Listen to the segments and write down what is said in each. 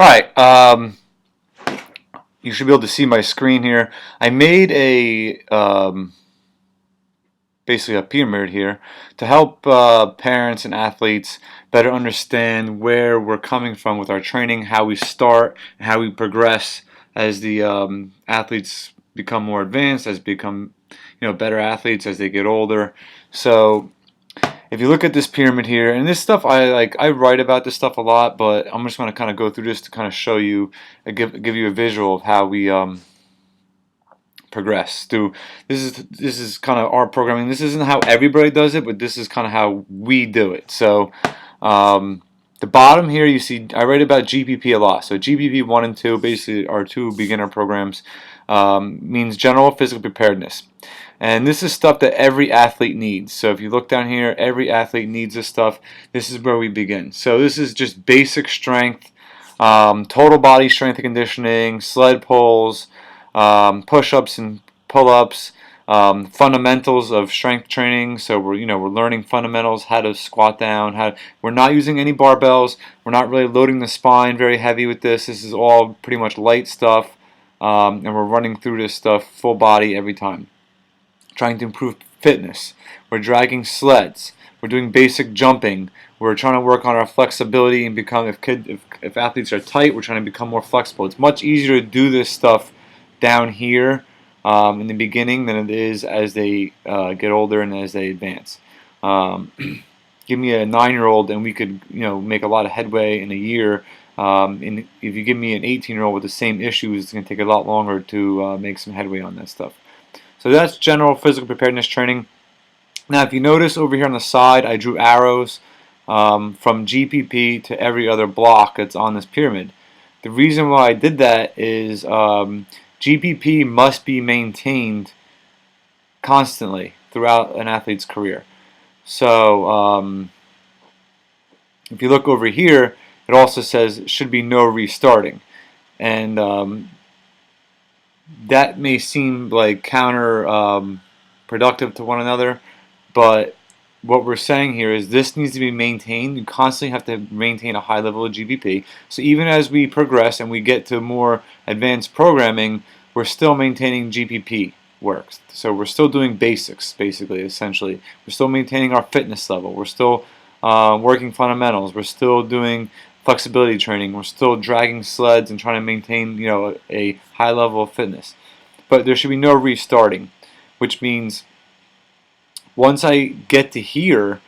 All right. You should be able to see my screen here. I made a basically a pyramid here to help parents and athletes better understand where we're coming from with our training, how we start, and how we progress as the athletes become more advanced, as become better athletes as they get older. So if you look at this pyramid here, and this stuff I write about this stuff a lot, but I'm just going to kind of go through this to kind of show you, give you a visual of how we progress through. This is kind of our programming. This isn't how everybody does it, but this is kind of how we do it. So the bottom here you see I write about GPP a lot. So GPP 1 and 2 basically are two beginner programs. Means general physical preparedness. And this is stuff that every athlete needs. So if you look down here, every athlete needs this stuff. This is where we begin. So this is just basic strength, total body strength and conditioning, sled pulls, push-ups and pull-ups, fundamentals of strength training. So we're learning fundamentals, how to squat down. We're not using any barbells. We're not really loading the spine very heavy with this. This is all pretty much light stuff, and we're running through this stuff full body every time. Trying to improve fitness. We're dragging sleds. We're doing basic jumping. We're trying to work on our flexibility and become, if athletes are tight, we're trying to become more flexible. It's much easier to do this stuff down here in the beginning than it is as they get older and as they advance. Give me a 9-year-old and we could make a lot of headway in a year. And if you give me an 18-year-old with the same issues, it's going to take a lot longer to make some headway on that stuff. So that's general physical preparedness training. Now, if you notice over here on the side, I drew arrows from GPP to every other block that's on this pyramid. The reason why I did that is GPP must be maintained constantly throughout an athlete's career. So if you look over here, it also says should be no restarting. And that may seem like counter productive to one another, but what we're saying here is this needs to be maintained. You constantly have to maintain a high level of GPP. So even as we progress and we get to more advanced programming, we're still maintaining GPP works. So we're still doing basics, basically, essentially. We're still maintaining our fitness level. We're still working fundamentals. We're still doing flexibility training. We're still dragging sleds and trying to maintain, a high level of fitness. But there should be no restarting, which means once I get to here,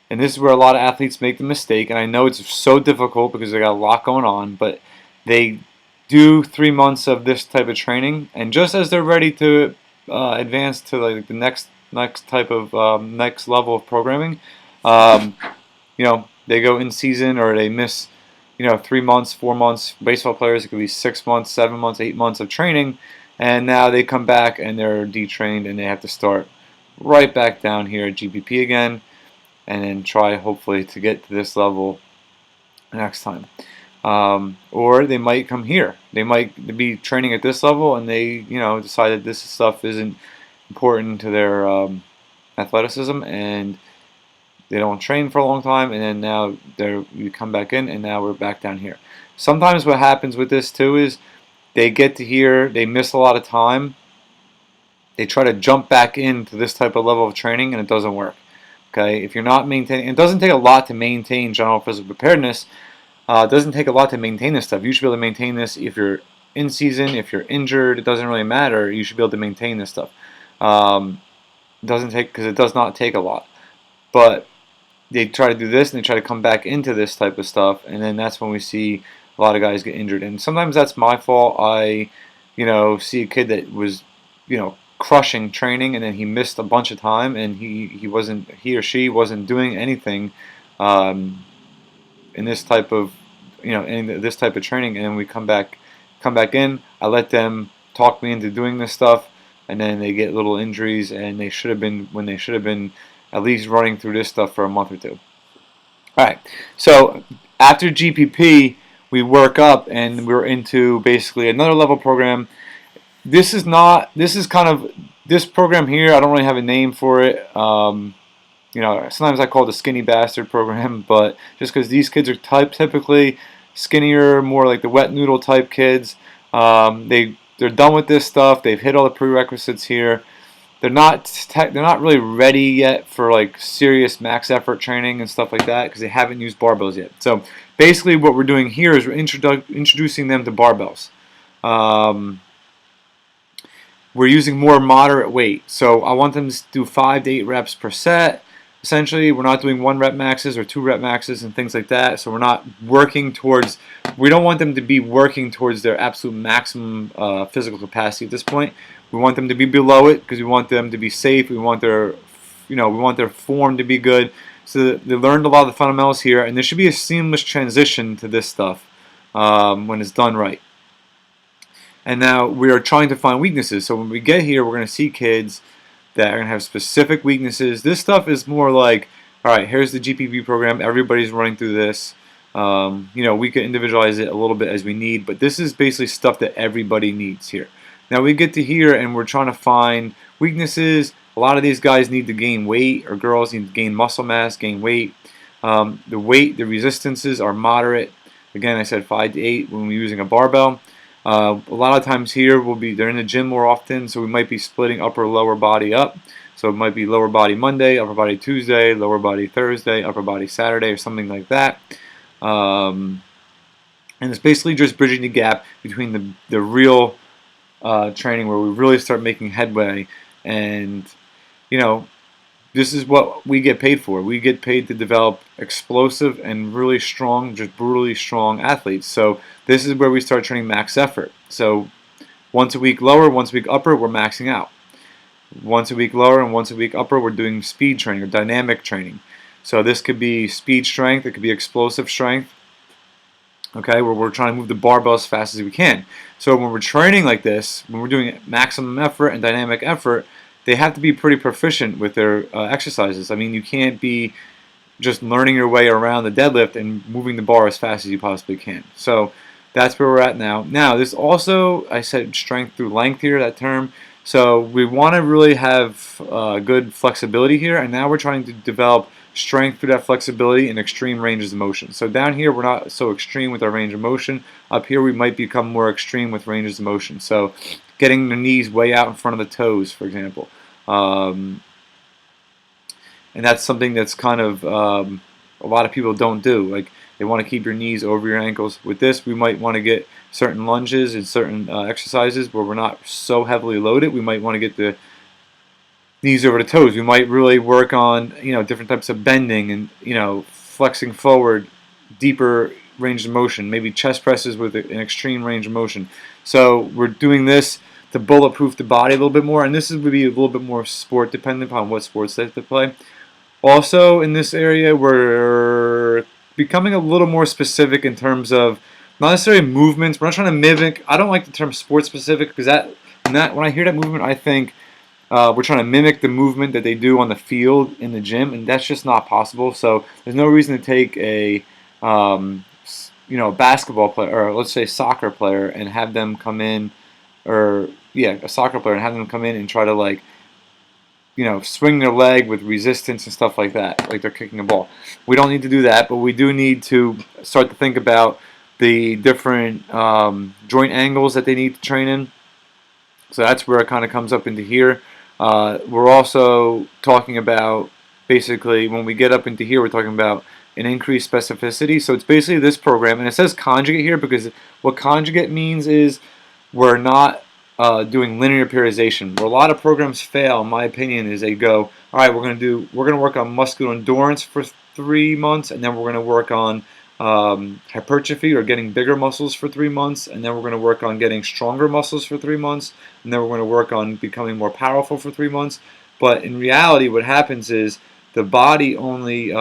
and this is where a lot of athletes make the mistake, and I know it's so difficult because they got a lot going on, but they do 3 months of this type of training, and just as they're ready to advance to like the next type of next level of programming, they go in season or they miss 3 months, 4 months. Baseball players, it could be 6 months, 7 months, 8 months of training, and now they come back and they're detrained and they have to start right back down here at GPP again, and then try hopefully to get to this level next time. Or they might come here. They might be training at this level and they decide that this stuff isn't important to their athleticism, and they don't train for a long time, and then now you come back in and now we're back down here. Sometimes what happens with this too is they get to here, they miss a lot of time, they try to jump back into this type of level of training and it doesn't work. Okay, if you're not maintaining, it doesn't take a lot to maintain general physical preparedness. It doesn't take a lot to maintain this stuff. You should be able to maintain this if you're in season, if you're injured, it doesn't really matter. You should be able to maintain this stuff. It doesn't take, because it does not take a lot. But they try to do this and they try to come back into this type of stuff, and then that's when we see a lot of guys get injured. And sometimes that's my fault. I, see a kid that was, crushing training, and then he missed a bunch of time, and he or she wasn't doing anything in this type of in this type of training, and then we come back in. I let them talk me into doing this stuff, and then they get little injuries, and they should have been at least running through this stuff for a month or two. All right, so after GPP, we work up and we're into basically another level program. This program here, I don't really have a name for it. Sometimes I call it the skinny bastard program, but just because these kids are typically skinnier, more like the wet noodle type kids. They're done with this stuff. They've hit all the prerequisites here. They're not really ready yet for like serious max effort training and stuff like that because they haven't used barbells yet. So basically, what we're doing here is we're introducing them to barbells. We're using more moderate weight. So I want them to do 5 to 8 reps per set. Essentially, we're not doing 1 rep maxes or 2 rep maxes and things like that. So we're not working towards, we don't want them to be working towards their absolute maximum physical capacity at this point. We want them to be below it because we want them to be safe. We want their, we want their form to be good. So they learned a lot of the fundamentals here, and there should be a seamless transition to this stuff when it's done right. And now we are trying to find weaknesses. So when we get here, we're going to see kids that are going to have specific weaknesses. This stuff is more like, all right, here's the GPP program. Everybody's running through this. We can individualize it a little bit as we need, but this is basically stuff that everybody needs here. Now we get to here and we're trying to find weaknesses. A lot of these guys need to gain weight, or girls need to gain muscle mass, gain weight. The resistances are moderate. Again, I said 5 to 8 when we're using a barbell. A lot of times here they're in the gym more often, so we might be splitting upper lower body up. So it might be lower body Monday, upper body Tuesday, lower body Thursday, upper body Saturday, or something like that. And it's basically just bridging the gap between the real training where we really start making headway, and this is what we get paid for. We get paid to develop explosive and really strong, just brutally strong athletes. So this is where we start training max effort. So once a week lower, once a week upper, we're maxing out. Once a week lower and once a week upper, we're doing speed training or dynamic training. So this could be speed strength, it could be explosive strength, okay, where we're trying to move the barbell as fast as we can. So when we're training like this, when we're doing maximum effort and dynamic effort, they have to be pretty proficient with their exercises. I mean, you can't be just learning your way around the deadlift and moving the bar as fast as you possibly can. So that's where we're at now. Now, this also, I said strength through length here, that term. So we want to really have good flexibility here, and now we're trying to develop strength through that flexibility and extreme ranges of motion. So down here, we're not so extreme with our range of motion. Up here, we might become more extreme with ranges of motion. So getting the knees way out in front of the toes, for example. And that's something that's kind of a lot of people don't do. Like, they want to keep your knees over your ankles. With this, we might want to get certain lunges and certain exercises where we're not so heavily loaded. We might want to get the knees over the toes. We might really work on different types of bending and flexing forward, deeper range of motion. Maybe chest presses with an extreme range of motion. So we're doing this to bulletproof the body a little bit more, and this would be a little bit more sport dependent upon what sports they have to play. Also in this area, we're becoming a little more specific in terms of not necessarily movements. We're not trying to mimic. I don't like the term sport specific because when I hear that movement, I think we're trying to mimic the movement that they do on the field in the gym, and that's just not possible. So there's no reason to take a basketball player, or let's say soccer player, and have them come in, or a soccer player, and have them come in and try to swing their leg with resistance and stuff like that, like they're kicking a ball. We don't need to do that, but we do need to start to think about the different joint angles that they need to train in. So that's where it kind of comes up into here. We're also talking about, basically, when we get up into here, we're talking about an increased specificity. So it's basically this program, and it says conjugate here because what conjugate means is we're not doing linear periodization. Where a lot of programs fail, in my opinion, is they go, all right, we're going to work on muscular endurance for 3 months, and then we're going to work on hypertrophy, or getting bigger muscles, for 3 months, and then we're going to work on getting stronger muscles for 3 months, and then we're going to work on becoming more powerful for 3 months. But in reality, what happens is the body only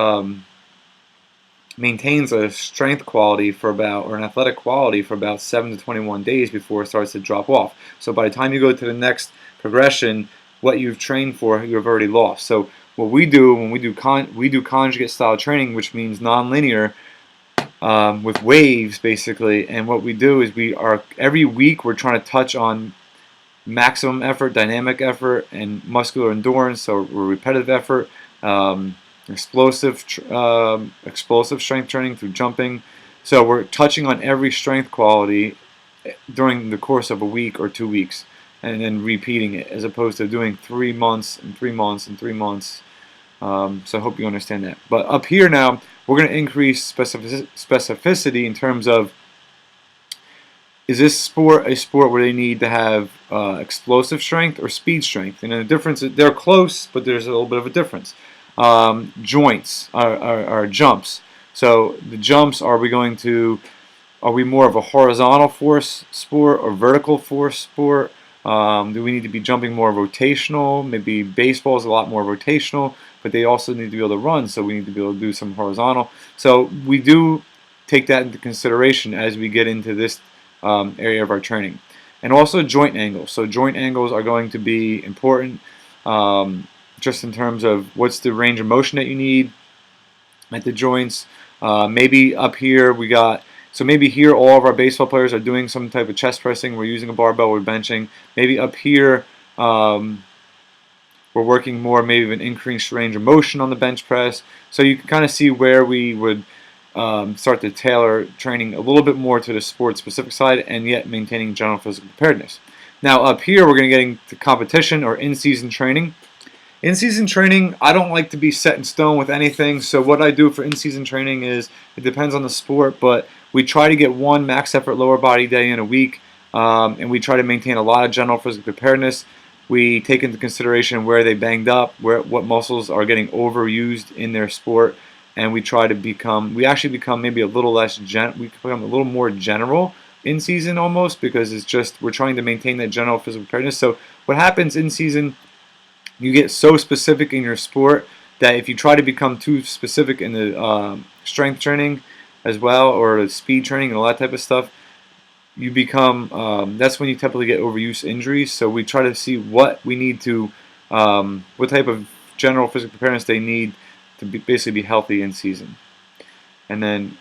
maintains a strength quality for about, or an athletic quality for about 7 to 21 days before it starts to drop off. So by the time you go to the next progression, what you've trained for, you've already lost. So what we do when we do conjugate style training, which means non-linear, with waves basically, and what we do is every week we're trying to touch on maximum effort, dynamic effort, and muscular endurance, so repetitive effort, explosive strength training through jumping, So we're touching on every strength quality during the course of a week or 2 weeks, and then repeating it, as opposed to doing 3 months and 3 months and 3 months. So I hope you understand that. But up here now, we're going to increase specificity in terms of, is this sport a sport where they need to have explosive strength or speed strength? And the difference, they're close, but there's a little bit of a difference. Joints are jumps. So the jumps, are we more of a horizontal force sport or vertical force sport? Do we need to be jumping more rotational? Maybe baseball is a lot more rotational, but they also need to be able to run, so we need to be able to do some horizontal. So we do take that into consideration as we get into this area of our training. And also joint angles. So joint angles are going to be important, just in terms of what's the range of motion that you need at the joints. Maybe up here maybe here all of our baseball players are doing some type of chest pressing. We're using a barbell, we're benching. Maybe up here we're working more maybe of an increased range of motion on the bench press. So you can kind of see where we would start to tailor training a little bit more to the sport-specific side, and yet maintaining general physical preparedness. Now up here we're going to get into competition or in-season training. In-season training, I don't like to be set in stone with anything, so what I do for in-season training is, it depends on the sport, but we try to get one max effort lower body day in a week, and we try to maintain a lot of general physical preparedness. We take into consideration where they banged up, what muscles are getting overused in their sport, and we actually become maybe a little less we become a little more general in season almost, because it's just we're trying to maintain that general physical preparedness. So what happens in season, you get so specific in your sport that if you try to become too specific in the strength training as well, or the speed training and all that type of stuff, you become that's when you typically get overuse injuries. So we try to see what we need to what type of general physical preparedness they need to basically be healthy in season. And then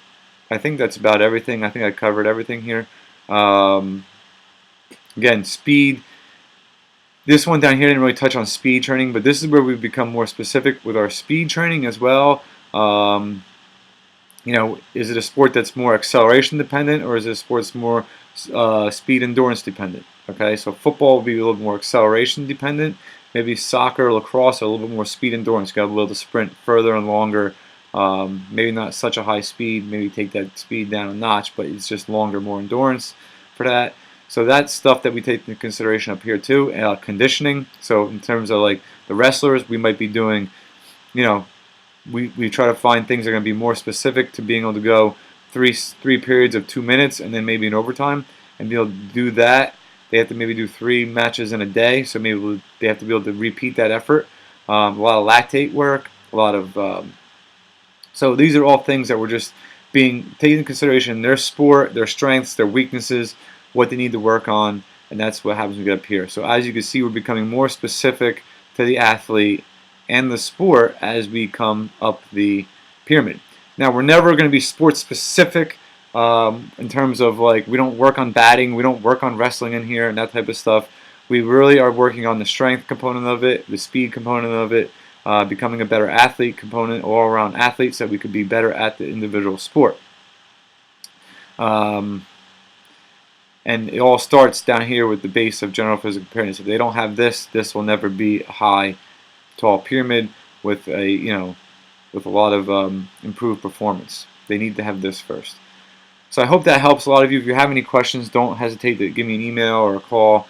I think that's about everything. I think I covered everything here. Again, speed. This one down here didn't really touch on speed training, but this is where we become more specific with our speed training as well. Is it a sport that's more acceleration dependent, or is it a sport that's more speed endurance dependent? Okay, so football will be a little more acceleration dependent. Maybe soccer, lacrosse are a little bit more speed endurance. You got to be able to sprint further and longer. Maybe not such a high speed. Maybe take that speed down a notch, but it's just longer, more endurance for that. So that's stuff that we take into consideration up here too. Conditioning. So in terms of like the wrestlers, we might be doing, we try to find things that are going to be more specific to being able to go three periods of 2 minutes and then maybe an overtime, and be able to do that. They have to maybe do 3 matches in a day, so maybe they have to be able to repeat that effort. A lot of lactate work, a lot of. So these are all things that we're just taking into consideration: their sport, their strengths, their weaknesses, what they need to work on, and that's what happens when we get up here. So as you can see, we're becoming more specific to the athlete and the sport as we come up the pyramid. Now, we're never going to be sport specific in terms of like, we don't work on batting, we don't work on wrestling in here and that type of stuff. We really are working on the strength component of it, the speed component of it, becoming a better athlete component, all around athletes, so that we could be better at the individual sport. And it all starts down here with the base of general physical preparedness. If they don't have this, this will never be a high, tall pyramid with a with a lot of improved performance. They need to have this first. So I hope that helps a lot of you. If you have any questions, don't hesitate to give me an email or a call.